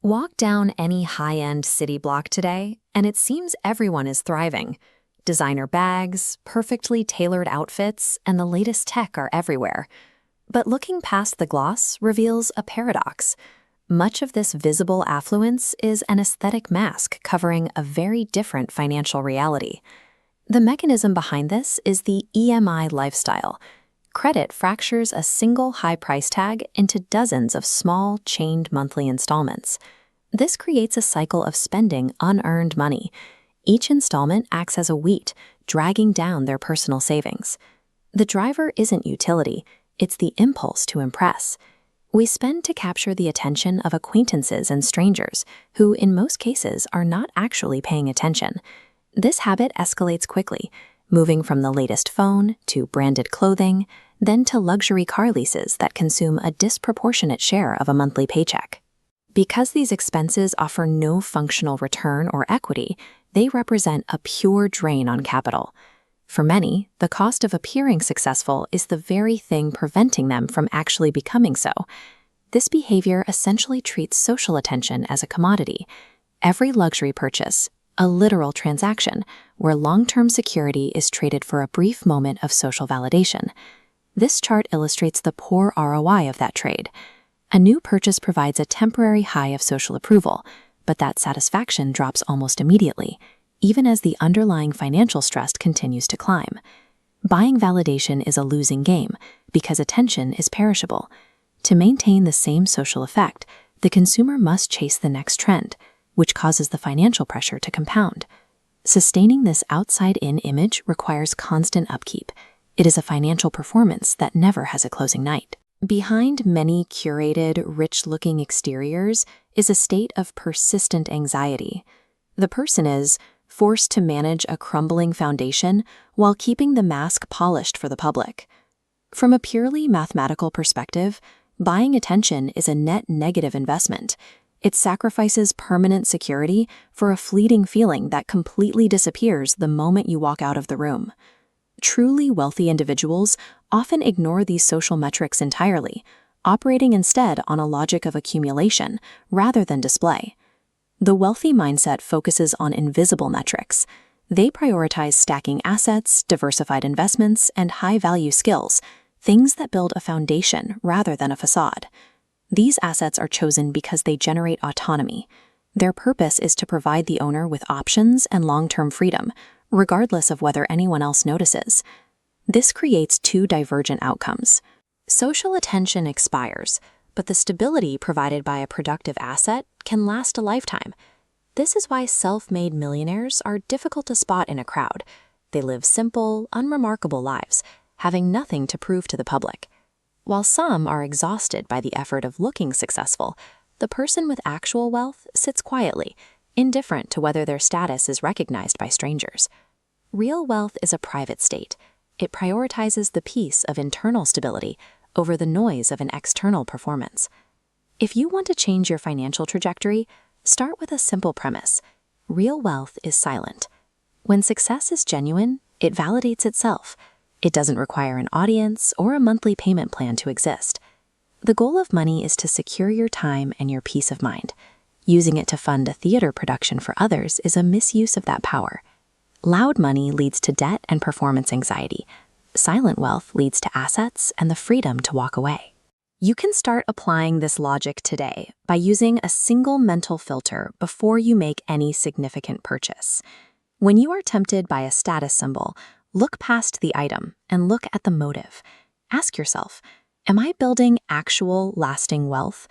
Walk down any high-end city block today, and it seems everyone is thriving. Designer bags, perfectly tailored outfits, and the latest tech are everywhere. But looking past the gloss reveals a paradox. Much of this visible affluence is an aesthetic mask covering a very different financial reality. The mechanism behind this is the EMI lifestyle. Credit fractures a single high price tag into dozens of small, chained monthly installments. This creates a cycle of spending unearned money. Each installment acts as a weight, dragging down their personal savings. The driver isn't utility, it's the impulse to impress. We spend to capture the attention of acquaintances and strangers, who in most cases are not actually paying attention. This habit escalates quickly, moving from the latest phone to branded clothing, then to luxury car leases that consume a disproportionate share of a monthly paycheck. Because these expenses offer no functional return or equity, they represent a pure drain on capital. For many, the cost of appearing successful is the very thing preventing them from actually becoming so. This behavior essentially treats social attention as a commodity. Every luxury purchase, a literal transaction, where long-term security is traded for a brief moment of social validation. This chart illustrates the poor ROI of that trade. A new purchase provides a temporary high of social approval, but that satisfaction drops almost immediately, even as the underlying financial stress continues to climb. Buying validation is a losing game because attention is perishable. To maintain the same social effect, the consumer must chase the next trend, which causes the financial pressure to compound. Sustaining this outside-in image requires constant upkeep. It is a financial performance that never has a closing night. Behind many curated, rich-looking exteriors is a state of persistent anxiety. The person is forced to manage a crumbling foundation while keeping the mask polished for the public. From a purely mathematical perspective, buying attention is a net negative investment. It sacrifices permanent security for a fleeting feeling that completely disappears the moment you walk out of the room. Truly wealthy individuals often ignore these social metrics entirely, operating instead on a logic of accumulation rather than display. The wealthy mindset focuses on invisible metrics. They prioritize stacking assets, diversified investments, and high-value skills, things that build a foundation rather than a facade. These assets are chosen because they generate autonomy. Their purpose is to provide the owner with options and long-term freedom, regardless of whether anyone else notices. This creates two divergent outcomes. Social attention expires, but the stability provided by a productive asset can last a lifetime. This is why self-made millionaires are difficult to spot in a crowd. They live simple, unremarkable lives, having nothing to prove to the public. While some are exhausted by the effort of looking successful, the person with actual wealth sits quietly, indifferent to whether their status is recognized by strangers. Real wealth is a private state. It prioritizes the peace of internal stability over the noise of an external performance. If you want to change your financial trajectory, start with a simple premise. Real wealth is silent. When success is genuine, it validates itself. It doesn't require an audience or a monthly payment plan to exist. The goal of money is to secure your time and your peace of mind. Using it to fund a theater production for others is a misuse of that power. Loud money leads to debt and performance anxiety. Silent wealth leads to assets and the freedom to walk away. You can start applying this logic today by using a single mental filter before you make any significant purchase. When you are tempted by a status symbol, look past the item and look at the motive. Ask yourself, am I building actual lasting wealth,